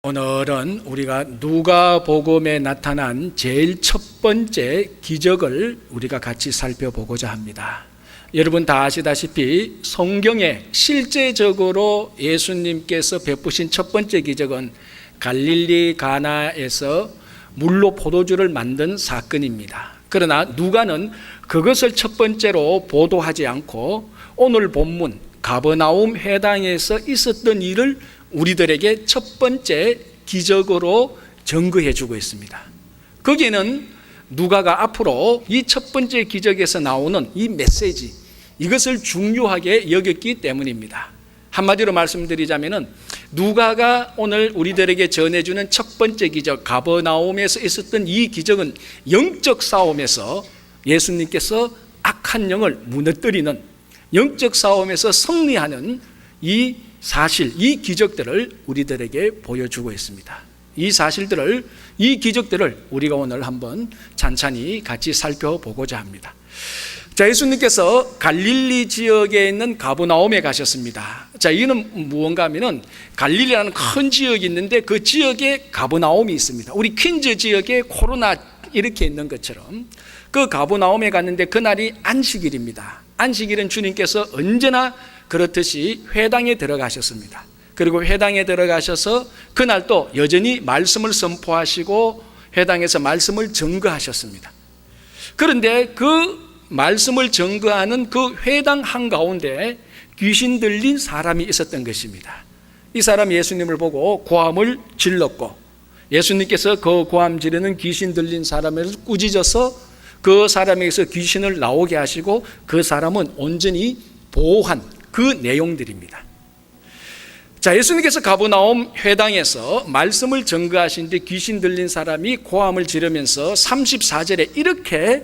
오늘은 우리가 누가복음에 나타난 제일 첫 번째 기적을 우리가 같이 살펴보고자 합니다. 여러분 다 아시다시피 성경에 실제적으로 예수님께서 베푸신 첫 번째 기적은 갈릴리 가나에서 물로 포도주를 만든 사건입니다. 그러나 누가는 그것을 첫 번째로 보도하지 않고 오늘 본문 가버나움 회당에서 있었던 일을 우리들에게 첫 번째 기적으로 증거해 주고 있습니다. 거기에는 누가가 앞으로 이 첫 번째 기적에서 나오는 이 메시지, 이것을 중요하게 여겼기 때문입니다. 한마디로 말씀드리자면 누가가 오늘 우리들에게 전해주는 첫 번째 기적, 가버나움에서 있었던 이 기적은 영적 싸움에서 예수님께서 악한 영을 무너뜨리는, 영적 싸움에서 승리하는 이 사실, 이 기적들을 우리들에게 보여주고 있습니다. 이 사실들을, 이 기적들을 우리가 오늘 한번 찬찬히 같이 살펴보고자 합니다. 자, 예수님께서 갈릴리 지역에 있는 가버나움에 가셨습니다. 자, 이는 무언가 하면은 갈릴리라는 큰 지역이 있는데 그 지역에 가버나움이 있습니다. 우리 퀸즈 지역에 코로나 이렇게 있는 것처럼 그 가버나움에 갔는데 그날이 안식일입니다. 안식일은 주님께서 언제나 그렇듯이 회당에 들어가셨습니다. 그리고 회당에 들어가셔서 그날 또 여전히 말씀을 선포하시고 회당에서 말씀을 증거하셨습니다. 그런데 그 말씀을 증거하는 그 회당 한가운데 귀신 들린 사람이 있었던 것입니다. 이 사람이 예수님을 보고 고함을 질렀고 예수님께서 그 고함 지르는 귀신 들린 사람을 꾸짖어서 그 사람에게서 귀신을 나오게 하시고 그 사람은 온전히 보호한 그 내용들입니다. 자, 예수님께서 가버나움 회당에서 말씀을 증거하신 뒤 귀신 들린 사람이 고함을 지르면서 34절에 이렇게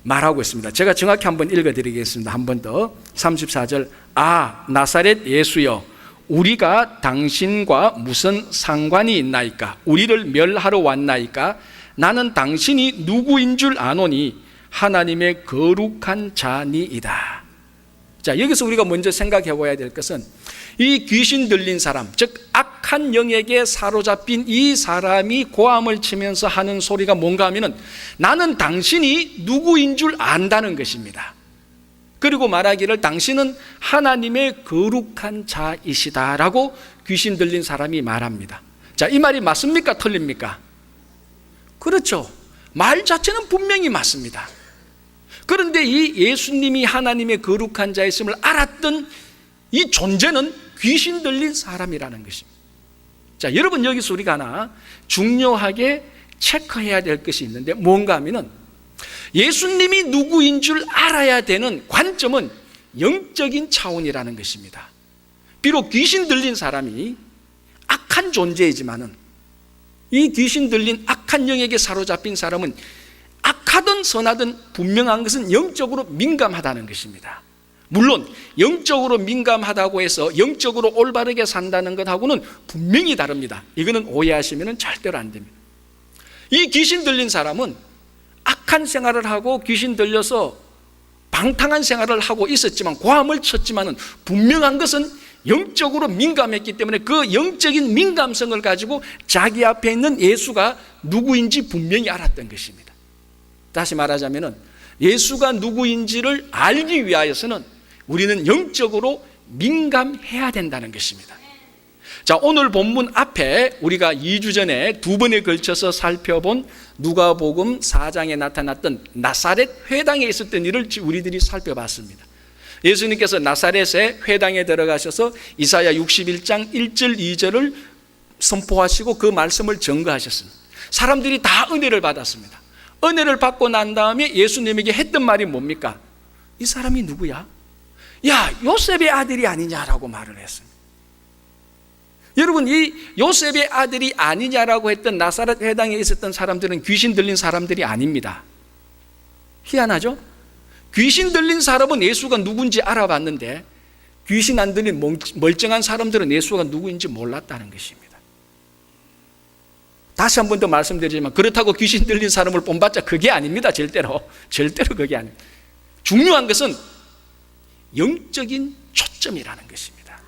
말하고 있습니다. 제가 정확히 한번 읽어드리겠습니다. 한 번 더. 34절. 아, 나사렛 예수여, 우리가 당신과 무슨 상관이 있나이까? 우리를 멸하러 왔나이까? 나는 당신이 누구인 줄 아노니 하나님의 거룩한 자니이다. 자, 여기서 우리가 먼저 생각해 봐야 될 것은 이 귀신 들린 사람, 즉 악한 영에게 사로잡힌 이 사람이 고함을 치면서 하는 소리가 뭔가 하면은 나는 당신이 누구인 줄 안다는 것입니다. 그리고 말하기를 당신은 하나님의 거룩한 자이시다라고 귀신 들린 사람이 말합니다. 자, 이 말이 맞습니까? 틀립니까? 그렇죠. 말 자체는 분명히 맞습니다. 그런데 이 예수님이 하나님의 거룩한 자였음을 알았던 이 존재는 귀신 들린 사람이라는 것입니다. 자, 여러분 여기서 우리가 하나 중요하게 체크해야 될 것이 있는데 뭔가 하면은 예수님이 누구인 줄 알아야 되는 관점은 영적인 차원이라는 것입니다. 비록 귀신 들린 사람이 악한 존재이지만은 이 귀신 들린 악한 영에게 사로잡힌 사람은 악하든 선하든 분명한 것은 영적으로 민감하다는 것입니다. 물론 영적으로 민감하다고 해서 영적으로 올바르게 산다는 것하고는 분명히 다릅니다. 이거는 오해하시면 절대로 안 됩니다. 이 귀신 들린 사람은 악한 생활을 하고 귀신 들려서 방탕한 생활을 하고 있었지만 고함을 쳤지만은 분명한 것은 영적으로 민감했기 때문에 그 영적인 민감성을 가지고 자기 앞에 있는 예수가 누구인지 분명히 알았던 것입니다. 다시 말하자면 예수가 누구인지를 알기 위하여서는 우리는 영적으로 민감해야 된다는 것입니다. 자, 오늘 본문 앞에 우리가 2주 전에 두 번에 걸쳐서 살펴본 누가복음 4장에 나타났던 나사렛 회당에 있었던 일을 우리들이 살펴봤습니다. 예수님께서 나사렛의 회당에 들어가셔서 이사야 61장 1절 2절을 선포하시고 그 말씀을 증거하셨습니다. 사람들이 다 은혜를 받았습니다. 은혜를 받고 난 다음에 예수님에게 했던 말이 뭡니까? 이 사람이 누구야? 야, 요셉의 아들이 아니냐라고 말을 했습니다. 여러분, 이 요셉의 아들이 아니냐라고 했던 나사렛 회당에 있었던 사람들은 귀신 들린 사람들이 아닙니다. 희한하죠? 귀신 들린 사람은 예수가 누군지 알아봤는데 귀신 안 들린 멀쩡한 사람들은 예수가 누구인지 몰랐다는 것입니다. 다시 한 번 더 말씀드리지만 그렇다고 귀신 들린 사람을 본봤자 그게 아닙니다. 절대로 그게 아닙니다. 중요한 것은 영적인 초점이라는 것입니다.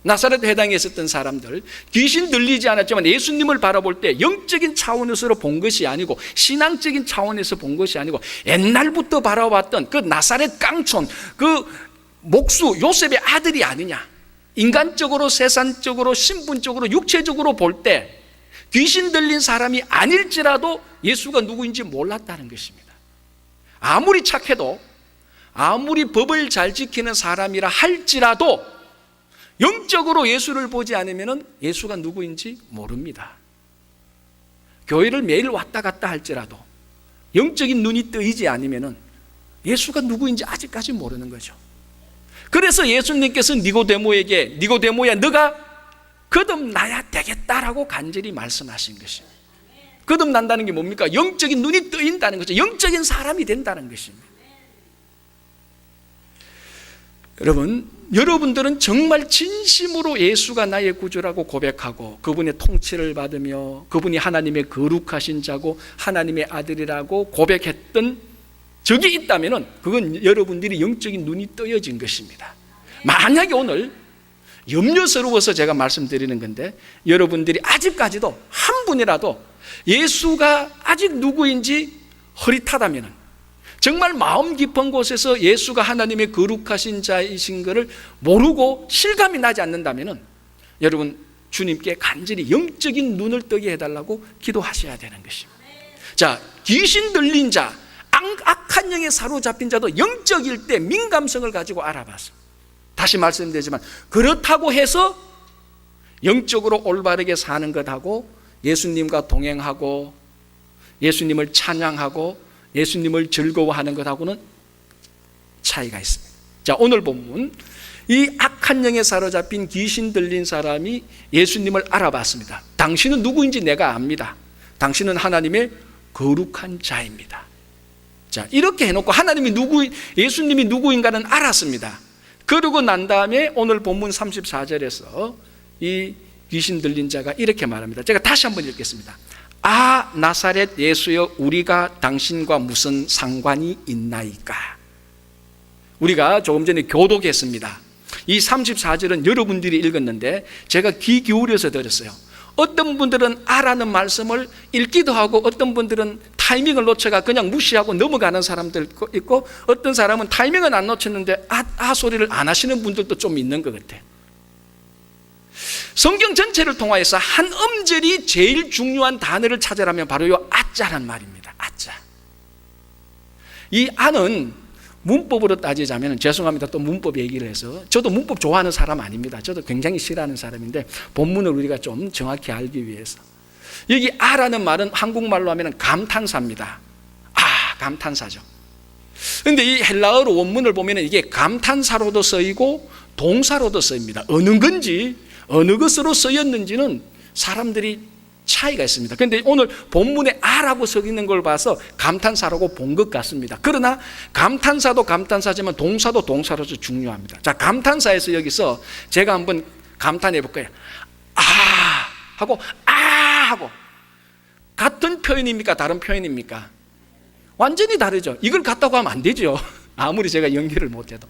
나사렛 회당에 있었던 사람들, 귀신 들리지 않았지만 예수님을 바라볼 때 영적인 차원에서 본 것이 아니고 신앙적인 차원에서 본 것이 아니고 옛날부터 바라봤던 그 나사렛 깡촌, 그 목수 요셉의 아들이 아니냐. 인간적으로, 세상적으로, 신분적으로, 육체적으로 볼 때 귀신 들린 사람이 아닐지라도 예수가 누구인지 몰랐다는 것입니다. 아무리 착해도, 아무리 법을 잘 지키는 사람이라 할지라도 영적으로 예수를 보지 않으면 예수가 누구인지 모릅니다. 교회를 매일 왔다 갔다 할지라도 영적인 눈이 뜨이지 않으면 예수가 누구인지 아직까지 모르는 거죠. 그래서 예수님께서 니고데모에게, 니고데모야 너가 거듭나야 되겠다라고 간절히 말씀하신 것입니다. 거듭난다는 게 뭡니까? 영적인 눈이 뜨인다는 거죠. 영적인 사람이 된다는 것입니다. 여러분들은 정말 진심으로 예수가 나의 구주라고 고백하고 그분의 통치를 받으며 그분이 하나님의 거룩하신 자고 하나님의 아들이라고 고백했던 적이 있다면 그건 여러분들이 영적인 눈이 떠여진 것입니다. 만약에 오늘 염려스러워서 제가 말씀드리는 건데 여러분들이 아직까지도 한 분이라도 예수가 아직 누구인지 흐릿하다면, 정말 마음 깊은 곳에서 예수가 하나님의 거룩하신 자이신 것을 모르고 실감이 나지 않는다면 여러분 주님께 간절히 영적인 눈을 뜨게 해달라고 기도하셔야 되는 것입니다. 자, 귀신 들린 자, 악한 영에 사로잡힌 자도 영적일 때 민감성을 가지고 알아봤습니다. 다시 말씀드리지만 그렇다고 해서 영적으로 올바르게 사는 것하고 예수님과 동행하고 예수님을 찬양하고 예수님을 즐거워하는 것하고는 차이가 있습니다. 자, 오늘 본문, 이 악한 영에 사로잡힌 귀신 들린 사람이 예수님을 알아봤습니다. 당신은 누구인지 내가 압니다. 당신은 하나님의 거룩한 자입니다. 자, 이렇게 해놓고 예수님이 누구인가는 알았습니다. 그러고 난 다음에 오늘 본문 34절에서 이 귀신 들린 자가 이렇게 말합니다. 제가 다시 한번 읽겠습니다. 아, 나사렛 예수여, 우리가 당신과 무슨 상관이 있나이까? 우리가 조금 전에 교독했습니다. 이 34절은 여러분들이 읽었는데 제가 귀 기울여서 들었어요. 어떤 분들은 아라는 말씀을 읽기도 하고 어떤 분들은 타이밍을 놓쳐가 그냥 무시하고 넘어가는 사람들 있고 어떤 사람은 타이밍은 안 놓쳤는데 아 소리를 안 하시는 분들도 좀 있는 것 같아요. 성경 전체를 통하여서 한 음절이 제일 중요한 단어를 찾으라면 바로 이 아자란 말입니다. 아자. 이 아는 문법으로 따지자면, 죄송합니다, 또 문법 얘기를 해서, 저도 문법 좋아하는 사람 아닙니다. 저도 굉장히 싫어하는 사람인데 본문을 우리가 좀 정확히 알기 위해서, 여기 아라는 말은 한국말로 하면 감탄사입니다. 아, 감탄사죠. 그런데 이 헬라어로 원문을 보면 이게 감탄사로도 쓰이고 동사로도 쓰입니다. 어느 건지 어느 것으로 쓰였는지는 사람들이 차이가 있습니다. 그런데 오늘 본문에 아라고 써 있는 걸 봐서 감탄사라고 본 것 같습니다. 그러나 감탄사도 감탄사지만 동사도 동사로서 중요합니다. 자, 감탄사에서 여기서 제가 한번 감탄해 볼까요? 아 하고 아 하고 같은 표현입니까? 다른 표현입니까? 완전히 다르죠. 이걸 같다고 하면 안 되죠. 아무리 제가 연기를 못해도.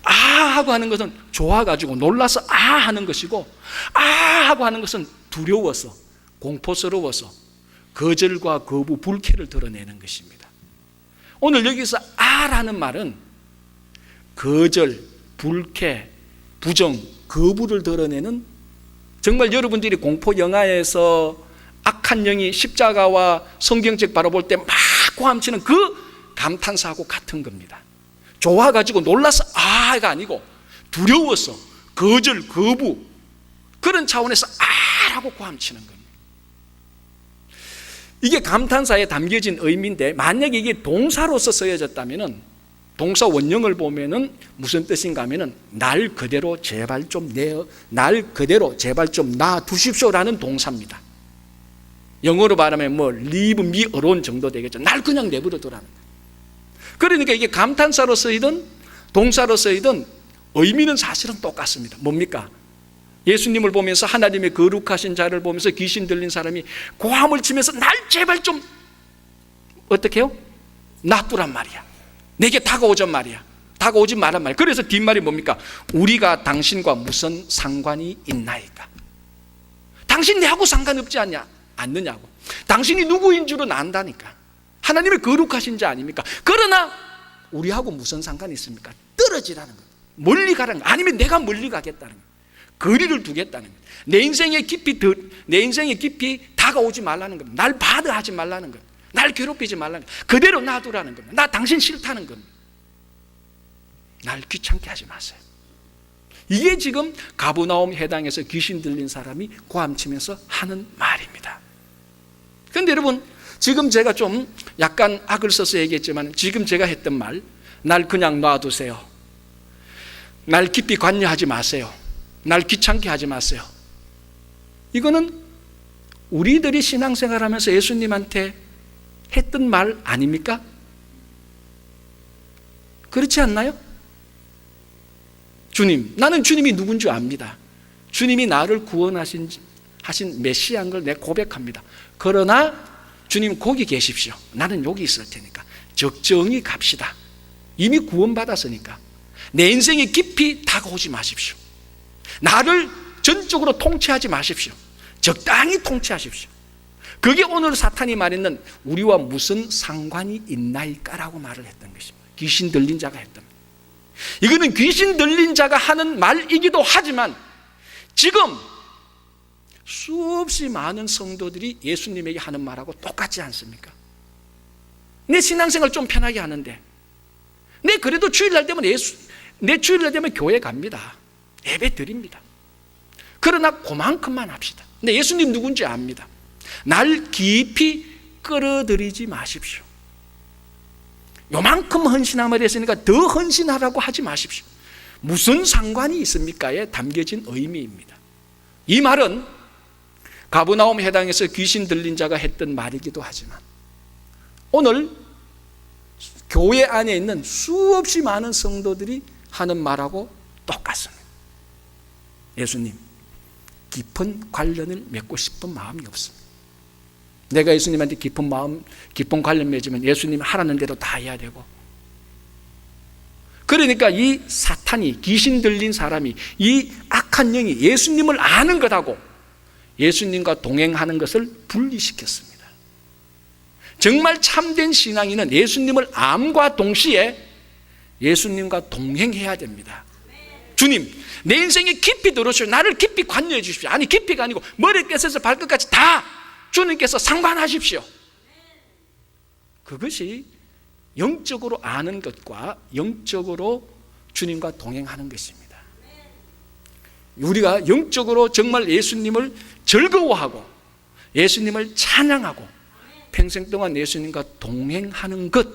아 하고 하는 것은 좋아가지고 놀라서 아 하는 것이고, 아 하고 하는 것은 두려워서 공포스러워서 거절과 거부, 불쾌를 드러내는 것입니다. 오늘 여기서 아라는 말은 거절, 불쾌, 부정, 거부를 드러내는, 정말 여러분들이 공포 영화에서 악한 영이 십자가와 성경책 바라볼 때 막 고함치는 그 감탄사하고 같은 겁니다. 좋아가지고 놀라서 아가 아니고 두려워서 거절, 거부, 그런 차원에서 아라고 고함치는 겁니다. 이게 감탄사에 담겨진 의미인데, 만약에 이게 동사로서 쓰여졌다면 동사 원형을 보면은 무슨 뜻인가 하면은 날 그대로 제발 좀 날 그대로 제발 좀 놔두십시오라는 동사입니다. 영어로 말하면 뭐 leave me alone 정도 되겠죠. 날 그냥 내버려 두라는 거예요. 그러니까 이게 감탄사로 쓰이든 동사로 쓰이든 의미는 사실은 똑같습니다. 뭡니까? 예수님을 보면서, 하나님의 거룩하신 자를 보면서 귀신 들린 사람이 고함을 치면서 날 제발 좀 어떻게 해요? 놔두란 말이야. 내게 다가오란 말이야. 다가오지 말란 말. 그래서 뒷말이 뭡니까? 우리가 당신과 무슨 상관이 있나이까? 당신 내하고 상관없지 않느냐고. 당신이 누구인 줄은 안다니까. 하나님의 거룩하신 자 아닙니까? 그러나 우리하고 무슨 상관이 있습니까? 떨어지라는 거예요. 멀리 가라는 거예요. 아니면 내가 멀리 가겠다는 거예요. 거리를 두겠다는 거예요. 내 인생에 깊이 다가오지 말라는 겁니다. 날 바드하지 말라는 거예요. 날 괴롭히지 말라는 거예요. 그대로 놔두라는 겁니다. 나 당신 싫다는 겁니다. 날 귀찮게 하지 마세요. 이게 지금 가버나움 해당에서 귀신 들린 사람이 고함치면서 하는 말입니다. 그런데 여러분, 지금 제가 좀 약간 악을 써서 얘기했지만 지금 제가 했던 말, 날 그냥 놔두세요. 날 깊이 관여하지 마세요. 날 귀찮게 하지 마세요. 이거는 우리들이 신앙생활하면서 예수님한테 했던 말 아닙니까? 그렇지 않나요? 주님, 나는 주님이 누군지 압니다. 주님이 나를 구원하신 메시아인 걸 내가 고백합니다. 그러나 주님 거기 계십시오. 나는 여기 있을 테니까 적정히 갑시다. 이미 구원받았으니까 내 인생에 깊이 다가오지 마십시오. 나를 전적으로 통치하지 마십시오. 적당히 통치하십시오. 그게 오늘 사탄이 말했는 우리와 무슨 상관이 있나이까라고 말을 했던 것입니다. 귀신 들린 자가 했던 겁니다. 이거는 귀신 들린 자가 하는 말이기도 하지만 지금 수없이 많은 성도들이 예수님에게 하는 말하고 똑같지 않습니까? 내 신앙생활 좀 편하게 하는데 내 그래도 주일날 되면 주일날 되면 교회 갑니다. 예배 드립니다. 그러나 그만큼만 합시다. 근데 예수님 누군지 압니다. 날 깊이 끌어들이지 마십시오. 요만큼 헌신함을 했으니까 더 헌신하라고 하지 마십시오. 무슨 상관이 있습니까에 담겨진 의미입니다. 이 말은 가버나움 해당에서 귀신 들린 자가 했던 말이기도 하지만 오늘 교회 안에 있는 수없이 많은 성도들이 하는 말하고 똑같습니다. 예수님, 깊은 관련을 맺고 싶은 마음이 없습니다. 내가 예수님한테 깊은 관련 맺으면 예수님 하라는 대로 다 해야 되고, 그러니까 이 사탄이, 귀신 들린 사람이, 이 악한 영이 예수님을 아는 것하고 예수님과 동행하는 것을 분리시켰습니다. 정말 참된 신앙인은 예수님을 암과 동시에 예수님과 동행해야 됩니다. 주님, 내 인생에 깊이 들어오시오. 나를 깊이 관여해 주십시오. 아니, 깊이가 아니고 머리끝에서 발끝까지 다 주님께서 상관하십시오. 그것이 영적으로 아는 것과 영적으로 주님과 동행하는 것입니다. 우리가 영적으로 정말 예수님을 즐거워하고 예수님을 찬양하고 평생 동안 예수님과 동행하는 것,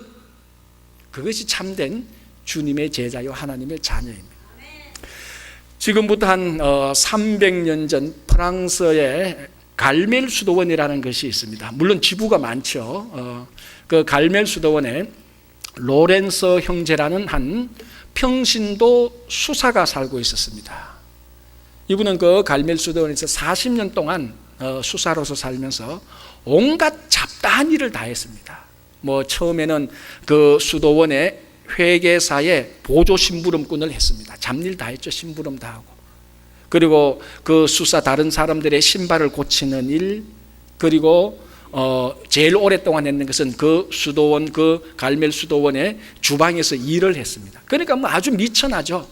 그것이 참된 주님의 제자요 하나님의 자녀입니다. 지금부터 한 300년 전 프랑스의 갈멜 수도원이라는 것이 있습니다. 물론 지부가 많죠. 그 갈멜 수도원에 로렌서 형제라는 한 평신도 수사가 살고 있었습니다. 이분은 그 갈멜 수도원에서 40년 동안 수사로서 살면서 온갖 잡다한 일을 다 했습니다. 처음에는 그 수도원의 회계사의 보조 심부름꾼을 했습니다. 잡일 다 했죠. 심부름 다 하고. 그리고 그 수사 다른 사람들의 신발을 고치는 일, 그리고 제일 오랫동안 했는 것은 그 수도원, 그 갈멜 수도원의 주방에서 일을 했습니다. 그러니까 아주 미천하죠.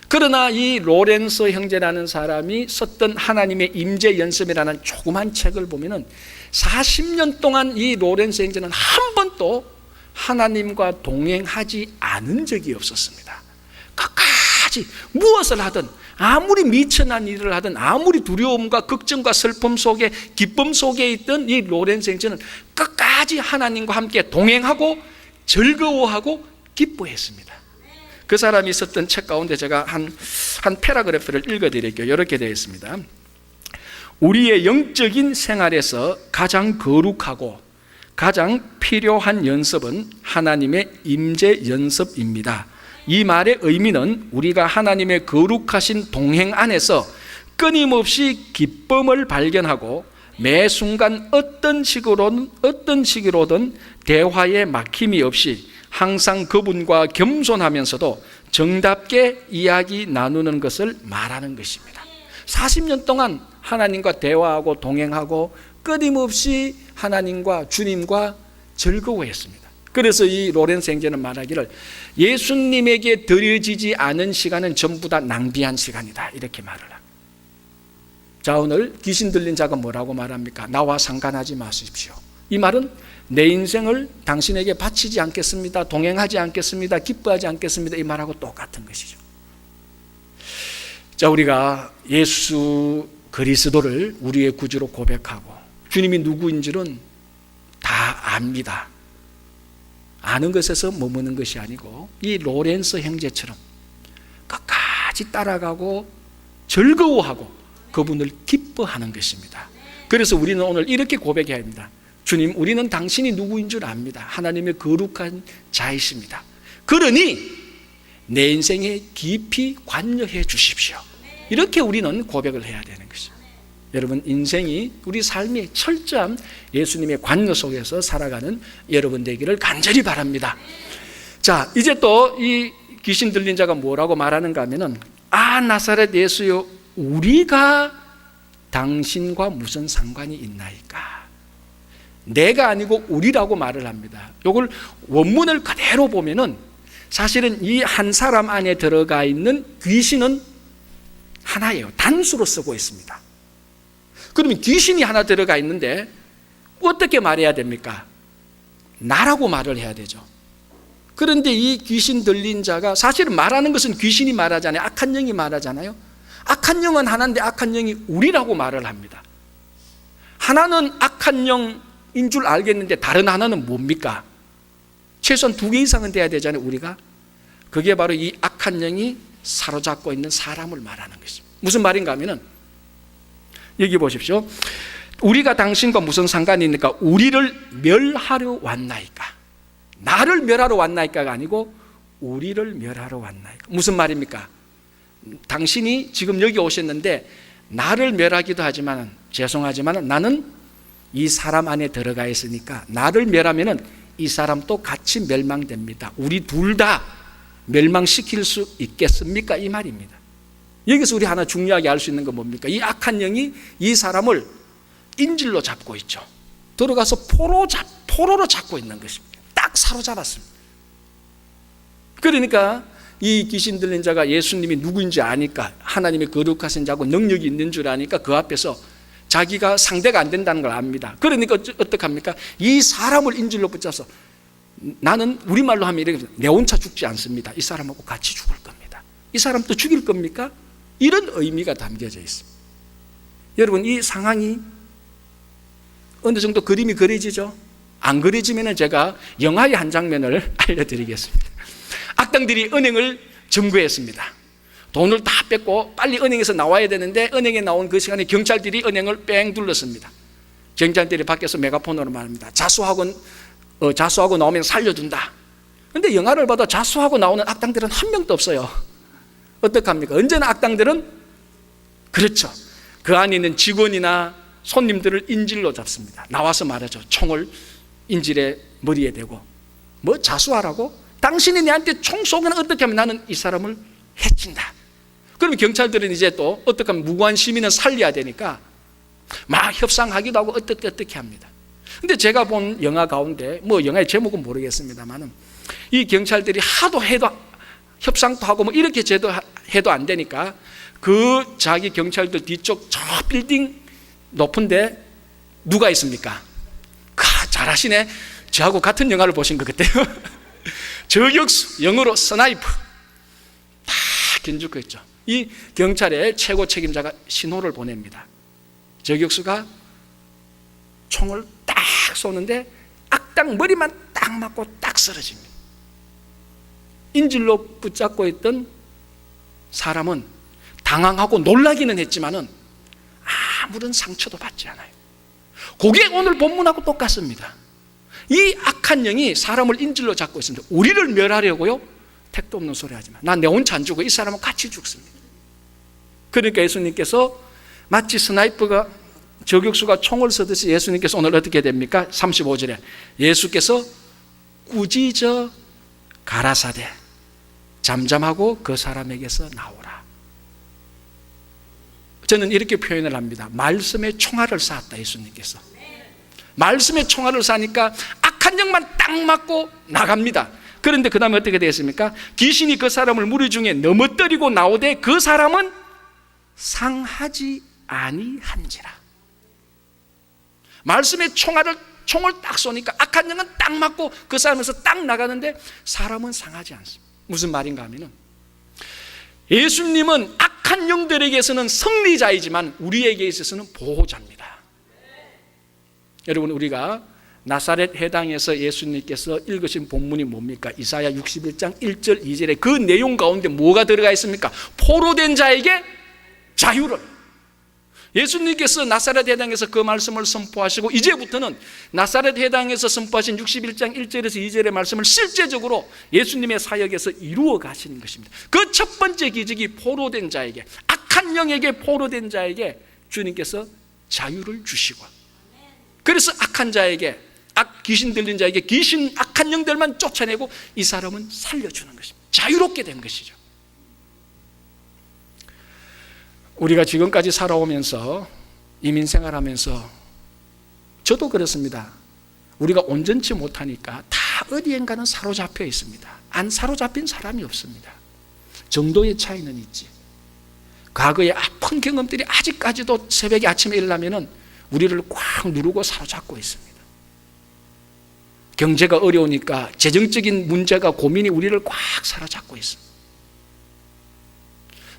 그러나 이 로렌서 형제라는 사람이 썼던 하나님의 임재 연습이라는 조그만 책을 보면은 40년 동안 이 로렌서 형제는 한 번도 하나님과 동행하지 않은 적이 없었습니다. 끝까지 무엇을 하든, 아무리 미천한 일을 하든, 아무리 두려움과 걱정과 슬픔 속에, 기쁨 속에 있던 이 로렌서 형제는 끝까지 하나님과 함께 동행하고 즐거워하고 기뻐했습니다. 그 사람이 썼던 책 가운데 제가 한 패러그래프를 읽어드릴게요. 이렇게 되어 있습니다. 우리의 영적인 생활에서 가장 거룩하고 가장 필요한 연습은 하나님의 임재 연습입니다. 이 말의 의미는 우리가 하나님의 거룩하신 동행 안에서 끊임없이 기쁨을 발견하고 매 순간 어떤 시기로든 대화에 막힘이 없이 항상 그분과 겸손하면서도 정답게 이야기 나누는 것을 말하는 것입니다. 40년 동안 하나님과 대화하고 동행하고 끊임없이 하나님과 주님과 즐거워했습니다. 그래서 이 로렌스 형제는 말하기를 예수님에게 드려지지 않은 시간은 전부 다 낭비한 시간이다, 이렇게 말을 합니다. 자, 오늘 귀신 들린 자가 뭐라고 말합니까? 나와 상관하지 마십시오. 이 말은 내 인생을 당신에게 바치지 않겠습니다, 동행하지 않겠습니다, 기뻐하지 않겠습니다, 이 말하고 똑같은 것이죠. 자, 우리가 예수 그리스도를 우리의 구주로 고백하고 주님이 누구인지는 다 압니다. 아는 것에서 머무는 것이 아니고 이 로렌스 형제처럼 끝까지 따라가고 즐거워하고 그분을 기뻐하는 것입니다. 그래서 우리는 오늘 이렇게 고백해야 합니다. 주님, 우리는 당신이 누구인 줄 압니다. 하나님의 거룩한 자이십니다. 그러니 내 인생에 깊이 관여해 주십시오. 이렇게 우리는 고백을 해야 되는 것입니다. 여러분, 인생이, 우리 삶이 철저한 예수님의 관여 속에서 살아가는 여러분 되기를 간절히 바랍니다. 자, 이제 또 이 귀신 들린 자가 뭐라고 말하는가 하면은, 아, 나사렛 예수여, 우리가 당신과 무슨 상관이 있나이까? 내가 아니고 우리라고 말을 합니다. 이걸 원문을 그대로 보면은 사실은 이 한 사람 안에 들어가 있는 귀신은 하나예요. 단수로 쓰고 있습니다. 그러면 귀신이 하나 들어가 있는데 어떻게 말해야 됩니까? 나라고 말을 해야 되죠. 그런데 이 귀신 들린 자가 사실은 말하는 것은 귀신이 말하잖아요. 악한 영이 말하잖아요. 악한 영은 하나인데 악한 영이 우리라고 말을 합니다. 하나는 악한 영인 줄 알겠는데 다른 하나는 뭡니까? 최소한 2개 이상은 돼야 되잖아요, 우리가. 그게 바로 이 악한 영이 사로잡고 있는 사람을 말하는 것입니다. 무슨 말인가 하면은, 여기 보십시오. 우리가 당신과 무슨 상관이 있니까? 우리를 멸하러 왔나이까? 나를 멸하러 왔나이까가 아니고 우리를 멸하러 왔나이까? 무슨 말입니까? 당신이 지금 여기 오셨는데 나를 멸하기도 하지만, 죄송하지만 나는 이 사람 안에 들어가 있으니까 나를 멸하면은 이 사람도 같이 멸망됩니다. 우리 둘 다 멸망시킬 수 있겠습니까? 이 말입니다. 여기서 우리 하나 중요하게 알 수 있는 건 뭡니까? 이 악한 영이 이 사람을 인질로 잡고 있죠. 들어가서 포로로 잡고 있는 것입니다. 딱 사로잡았습니다. 그러니까 이 귀신 들린 자가 예수님이 누구인지 아니까, 하나님의 거룩하신 자고 능력이 있는 줄 아니까 그 앞에서 자기가 상대가 안 된다는 걸 압니다. 그러니까 어떡합니까? 이 사람을 인질로 붙잡아서, 나는 우리말로 하면 이렇게, 내 혼자 죽지 않습니다. 이 사람하고 같이 죽을 겁니다. 이 사람도 죽일 겁니까? 이런 의미가 담겨져 있습니다. 여러분, 이 상황이 어느 정도 그림이 그려지죠? 안 그려지면 제가 영화의 한 장면을 알려드리겠습니다. 악당들이 은행을 점거했습니다. 돈을 다 뺏고 빨리 은행에서 나와야 되는데, 은행에 나온 그 시간에 경찰들이 은행을 뺑 둘렀습니다. 경찰들이 밖에서 메가폰으로 말합니다. 자수하고 나오면 살려준다. 그런데 영화를 봐도 자수하고 나오는 악당들은 한 명도 없어요. 어떡합니까? 언제나 악당들은, 그렇죠, 그 안에 있는 직원이나 손님들을 인질로 잡습니다. 나와서 말하죠. 총을 인질의 머리에 대고, 뭐 자수하라고? 당신이 내한테 총 쏘면 어떻게 하면 나는 이 사람을 해친다. 그러면 경찰들은 이제 또 어떻게 하면 무고한 시민은 살려야 되니까 막 협상하기도 하고 어떻게 합니다. 근데 제가 본 영화 가운데, 뭐 영화의 제목은 모르겠습니다만은, 이 경찰들이 하도 해도 협상도 하고 뭐 이렇게 해도 안 되니까 그 자기 경찰들 뒤쪽 저 빌딩 높은데 누가 있습니까? 잘하시네. 저하고 같은 영화를 보신 것 같아요. 저격수, 영어로 스나이퍼 다 견주고 있죠. 이 경찰의 최고 책임자가 신호를 보냅니다. 저격수가 총을 딱 쏘는데 악당 머리만 딱 맞고 딱 쓰러집니다. 인질로 붙잡고 있던 사람은 당황하고 놀라기는 했지만은 아무런 상처도 받지 않아요. 그게 오늘 본문하고 똑같습니다. 이 악한 영이 사람을 인질로 잡고 있습니다. 우리를 멸하려고요? 택도 없는 소리 하지 마. 난 내 혼자 안 죽고 이 사람은 같이 죽습니다. 그러니까 예수님께서 마치 스나이퍼가 저격수가 총을 쏘듯이 예수님께서 오늘 어떻게 됩니까? 35절에 예수께서 꾸짖어 가라사대 잠잠하고 그 사람에게서 나오라. 저는 이렇게 표현을 합니다. 말씀에 총알을 쐈다. 예수님께서 말씀에 총알을 쏴니까 악한 영만 딱 맞고 나갑니다. 그런데 그 다음에 어떻게 되었습니까? 귀신이 그 사람을 무리 중에 넘어뜨리고 나오되 그 사람은 상하지 아니한지라. 말씀에 총을 딱 쏘니까 악한 영은 딱 맞고 그 사람에서 딱 나가는데 사람은 상하지 않습니다. 무슨 말인가 하면은 예수님은 악한 영들에게서는 승리자이지만 우리에게 있어서는 보호자입니다. 여러분, 우리가 나사렛 회당에서 예수님께서 읽으신 본문이 뭡니까? 이사야 61장 1절 2절에 그 내용 가운데 뭐가 들어가 있습니까? 포로된 자에게 자유를. 예수님께서 나사렛 회당에서 그 말씀을 선포하시고 이제부터는 나사렛 회당에서 선포하신 61장 1절에서 2절의 말씀을 실제적으로 예수님의 사역에서 이루어 가시는 것입니다. 그 첫 번째 기적이 포로된 자에게, 악한 영에게 포로된 자에게 주님께서 자유를 주시고, 그래서 악한 자에게, 귀신 들린 자에게 악한 영들만 쫓아내고 이 사람은 살려주는 것입니다. 자유롭게 된 것이죠. 우리가 지금까지 살아오면서 이민 생활하면서 저도 그렇습니다. 우리가 온전치 못하니까 다 어디엔가는 사로잡혀 있습니다. 안 사로잡힌 사람이 없습니다. 정도의 차이는 있지. 과거의 아픈 경험들이 아직까지도 새벽에 아침에 일어나면은 우리를 꽉 누르고 사로잡고 있습니다. 경제가 어려우니까 재정적인 문제가 고민이 우리를 꽉 사로잡고 있습니다.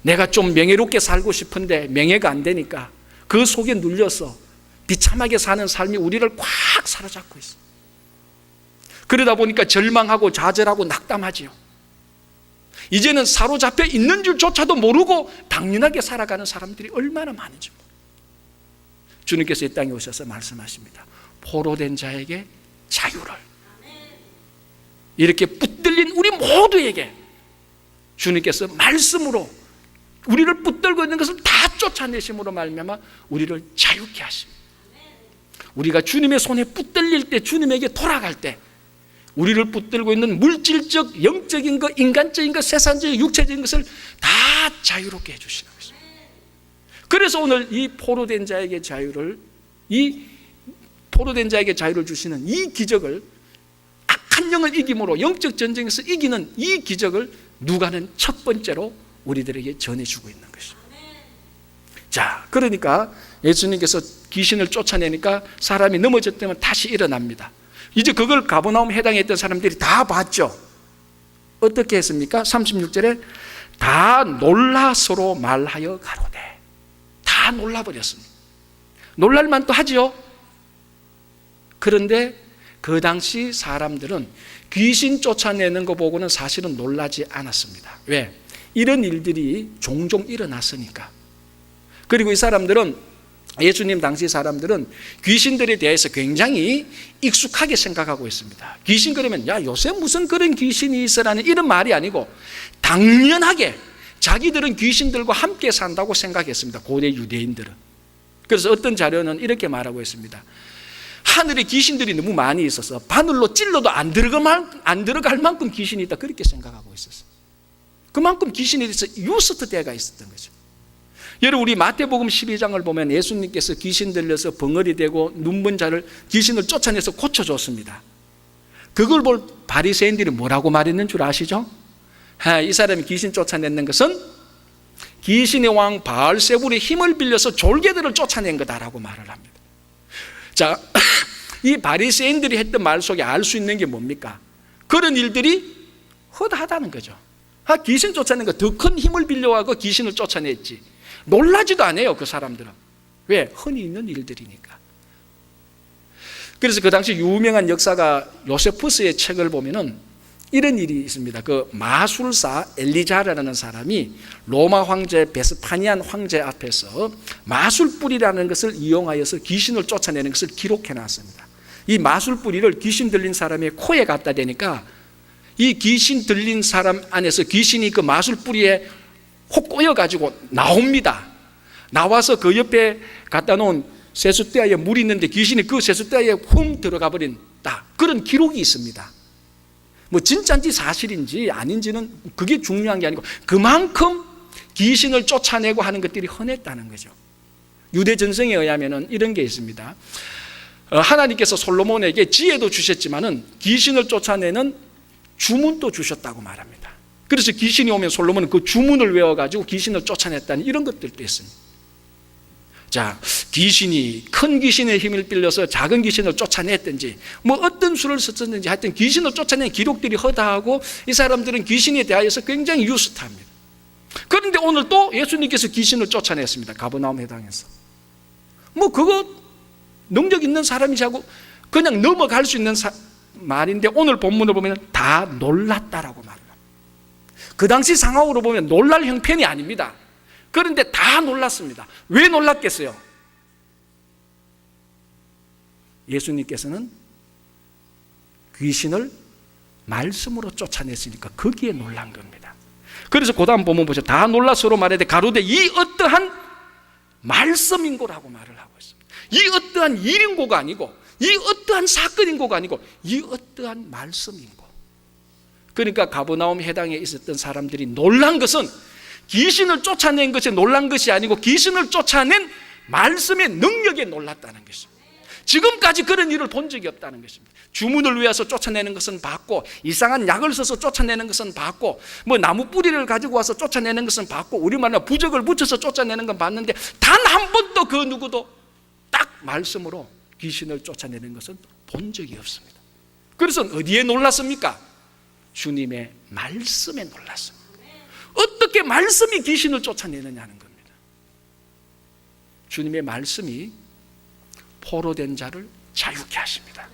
내가 좀 명예롭게 살고 싶은데 명예가 안 되니까 그 속에 눌려서 비참하게 사는 삶이 우리를 꽉 사로잡고 있습니다. 그러다 보니까 절망하고 좌절하고 낙담하지요. 이제는 사로잡혀 있는 줄조차도 모르고 당연하게 살아가는 사람들이 얼마나 많은지 모릅니다. 주님께서 이 땅에 오셔서 말씀하십니다. 포로된 자에게 자유를. 이렇게 붙들린 우리 모두에게 주님께서 말씀으로 우리를 붙들고 있는 것을 다 쫓아내심으로 말미암아 우리를 자유케 하십니다. 우리가 주님의 손에 붙들릴 때, 주님에게 돌아갈 때 우리를 붙들고 있는 물질적, 영적인 것, 인간적인 것, 세상적인, 육체적인 것을 다 자유롭게 해주시는 것입니다. 그래서 오늘 이 포로된 자에게 자유를 주시는 이 기적을, 악한 영을 이김으로 영적 전쟁에서 이기는 이 기적을 누가는 첫 번째로 우리들에게 전해주고 있는 것입니다. 자, 그러니까 예수님께서 귀신을 쫓아내니까 사람이 넘어졌다면 다시 일어납니다. 이제 그걸 가버나움 해당에 있던 사람들이 다 봤죠. 어떻게 했습니까? 36절에 다 놀라 서로 말하여 가로되. 다 놀라버렸습니다. 놀랄만도 하죠. 그런데 그 당시 사람들은 귀신 쫓아내는 거 보고는 사실은 놀라지 않았습니다. 왜? 이런 일들이 종종 일어났으니까. 그리고 이 사람들은, 예수님 당시 사람들은 귀신들에 대해서 굉장히 익숙하게 생각하고 있습니다. 귀신 그러면 야, 요새 무슨 그런 귀신이 있어라는 이런 말이 아니고 당연하게 자기들은 귀신들과 함께 산다고 생각했습니다. 고대 유대인들은. 그래서 어떤 자료는 이렇게 말하고 있습니다. 하늘에 귀신들이 너무 많이 있어서 바늘로 찔러도 안 들어갈 만큼 귀신이 있다, 그렇게 생각하고 있었어요. 그만큼 귀신에 대해서 유스트 때가 있었던 거죠. 여러분, 우리 마태복음 12장을 보면 예수님께서 귀신 들려서 벙어리 되고 눈먼 자를 귀신을 쫓아내서 고쳐줬습니다. 그걸 볼 바리새인들이 뭐라고 말했는 줄 아시죠? 이 사람이 귀신 쫓아내는 것은 귀신의 왕 바알세불의 힘을 빌려서 졸개들을 쫓아낸 거다라고 말을 합니다. 자, 이 바리새인들이 했던 말 속에 알 수 있는 게 뭡니까? 그런 일들이 허다하다는 거죠. 귀신 쫓아내는 거 더 큰 힘을 빌려와서 귀신을 쫓아냈지. 놀라지도 않아요, 그 사람들은. 왜? 흔히 있는 일들이니까. 그래서 그 당시 유명한 역사가 요세푸스의 책을 보면은 이런 일이 있습니다. 그 마술사 엘리자라는 사람이 로마 황제 베스파니안 황제 앞에서 마술뿌리라는 것을 이용하여서 귀신을 쫓아내는 것을 기록해 놨습니다. 이 마술뿌리를 귀신 들린 사람의 코에 갖다 대니까 이 귀신 들린 사람 안에서 귀신이 그 마술뿌리에 혹 꼬여가지고 나옵니다. 나와서 그 옆에 갖다 놓은 세숫대야에 물이 있는데 귀신이 그 세숫대야에 훅 들어가 버린다, 그런 기록이 있습니다. 뭐 진짜인지 사실인지 아닌지는 그게 중요한 게 아니고 그만큼 귀신을 쫓아내고 하는 것들이 흔했다는 거죠. 유대 전성에 의하면 이런 게 있습니다. 하나님께서 솔로몬에게 지혜도 주셨지만은 귀신을 쫓아내는 주문도 주셨다고 말합니다. 그래서 귀신이 오면 솔로몬은 그 주문을 외워가지고 귀신을 쫓아냈다는 이런 것들도 있습니다. 자, 귀신이 큰 귀신의 힘을 빌려서 작은 귀신을 쫓아냈든지 뭐 어떤 수를 썼든지 하여튼 귀신을 쫓아낸 기록들이 허다하고 이 사람들은 귀신에 대하여서 굉장히 유스타합니다. 그런데 오늘 또 예수님께서 귀신을 쫓아냈습니다. 가버나움 해당에서. 뭐 그거 능력 있는 사람이자고 그냥 넘어갈 수 있는 말인데 오늘 본문을 보면 다 놀랐다라고 말합니다. 그 당시 상황으로 보면 놀랄 형편이 아닙니다. 그런데 다 놀랐습니다. 왜 놀랐겠어요? 예수님께서는 귀신을 말씀으로 쫓아냈으니까 거기에 놀란 겁니다. 그래서 그 다음 보면 보세요. 다 놀라 서로 말하되 가로되 이 어떠한 말씀인고라고 말을 하고 있습니다. 이 어떠한 일인고가 아니고 이 어떠한 사건인고가 아니고 이 어떠한 말씀인고. 그러니까 가버나움 해당에 있었던 사람들이 놀란 것은 귀신을 쫓아낸 것에 놀란 것이 아니고 귀신을 쫓아낸 말씀의 능력에 놀랐다는 것입니다. 지금까지 그런 일을 본 적이 없다는 것입니다. 주문을 위해서 쫓아내는 것은 봤고, 이상한 약을 써서 쫓아내는 것은 봤고, 뭐 나무 뿌리를 가지고 와서 쫓아내는 것은 봤고, 우리말로 부적을 붙여서 쫓아내는 건 봤는데 단 한 번도 그 누구도 딱 말씀으로 귀신을 쫓아내는 것은 본 적이 없습니다. 그래서 어디에 놀랐습니까? 주님의 말씀에 놀랐습니다. 어떻게 말씀이 귀신을 쫓아내느냐는 겁니다. 주님의 말씀이 포로된 자를 자유케 하십니다.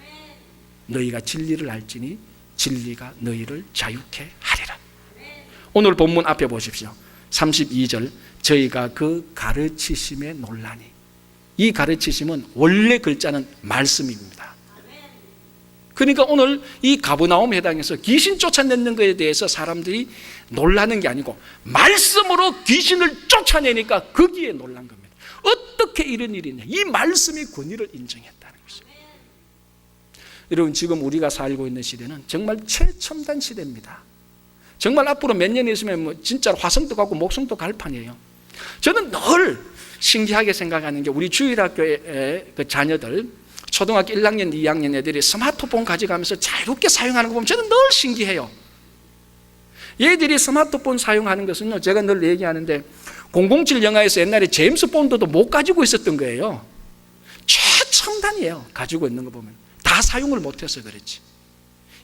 너희가 진리를 알지니 진리가 너희를 자유케 하리라. 오늘 본문 앞에 보십시오. 32절 저희가 그 가르치심에 놀라니. 이 가르치심은 원래 글자는 말씀입니다. 그러니까 오늘 이 가버나움 해당에서 귀신 쫓아내는 것에 대해서 사람들이 놀라는 게 아니고 말씀으로 귀신을 쫓아내니까 거기에 놀란 겁니다. 어떻게 이런 일이 있냐. 이 말씀의 권위를 인정했다는 것입니다. 여러분, 지금 우리가 살고 있는 시대는 정말 최첨단 시대입니다. 정말 앞으로 몇 년 있으면 뭐 진짜로 화성도 가고 목성도 갈 판이에요. 저는 늘 신기하게 생각하는 게 우리 주일학교의 그 자녀들 초등학교 1학년, 2학년 애들이 스마트폰 가져가면서 자유롭게 사용하는 거 보면 저는 늘 신기해요. 얘들이 스마트폰 사용하는 것은요, 제가 늘 얘기하는데 007 영화에서 옛날에 제임스 본드도 못 가지고 있었던 거예요. 최첨단이에요. 가지고 있는 거 보면 다 사용을 못해서 그렇지.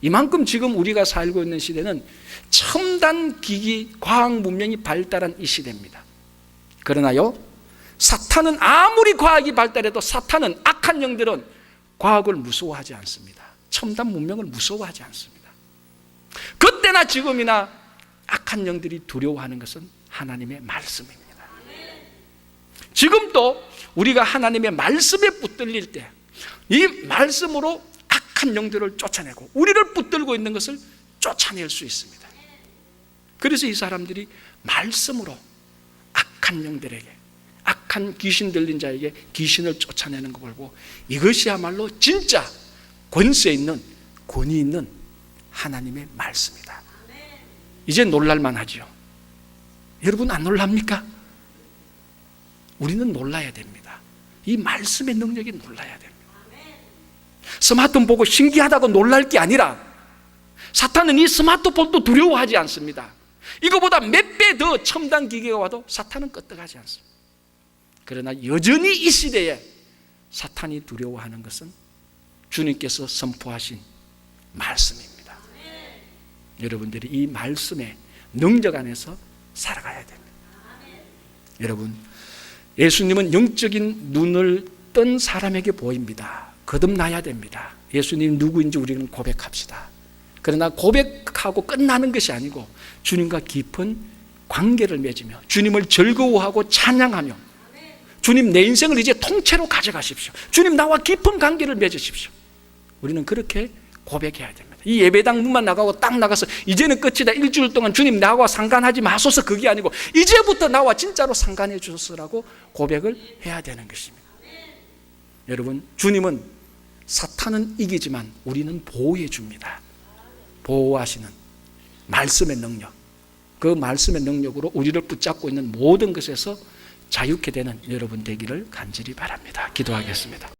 이만큼 지금 우리가 살고 있는 시대는 첨단 기기, 과학 문명이 발달한 이 시대입니다. 그러나요, 사탄은 아무리 과학이 발달해도 사탄은, 악한 영들은 과학을 무서워하지 않습니다. 첨단 문명을 무서워하지 않습니다. 그때나 지금이나 악한 영들이 두려워하는 것은 하나님의 말씀입니다. 지금도 우리가 하나님의 말씀에 붙들릴 때 이 말씀으로 악한 영들을 쫓아내고 우리를 붙들고 있는 것을 쫓아낼 수 있습니다. 그래서 이 사람들이 말씀으로 악한 영들에게, 악한 귀신 들린 자에게 귀신을 쫓아내는 거 보고 이것이야말로 진짜 권세 있는, 권위 있는 하나님의 말씀이다. 이제 놀랄만 하죠. 여러분 안 놀랍니까? 우리는 놀라야 됩니다. 이 말씀의 능력이 놀라야 됩니다. 스마트폰 보고 신기하다고 놀랄 게 아니라 사탄은 이 스마트폰도 두려워하지 않습니다. 이거보다 몇 배 더 첨단 기계가 와도 사탄은 끄떡하지 않습니다. 그러나 여전히 이 시대에 사탄이 두려워하는 것은 주님께서 선포하신 말씀입니다. 여러분들이 이 말씀의 능력 안에서 살아가야 됩니다. 여러분, 예수님은 영적인 눈을 뜬 사람에게 보입니다. 거듭나야 됩니다. 예수님 누구인지 우리는 고백합시다. 그러나 고백하고 끝나는 것이 아니고 주님과 깊은 관계를 맺으며 주님을 즐거워하고 찬양하며 주님 내 인생을 이제 통째로 가져가십시오. 주님 나와 깊은 관계를 맺으십시오. 우리는 그렇게 고백해야 됩니다. 이 예배당 문만 나가고 딱 나가서 이제는 끝이다, 일주일 동안 주님 나와 상관하지 마소서, 그게 아니고 이제부터 나와 진짜로 상관해 주소서라고 고백을 해야 되는 것입니다. 여러분, 주님은 사탄은 이기지만 우리는 보호해 줍니다. 보호하시는 말씀의 능력, 그 말씀의 능력으로 우리를 붙잡고 있는 모든 것에서 자유케 되는 여러분 되기를 간절히 바랍니다. 기도하겠습니다.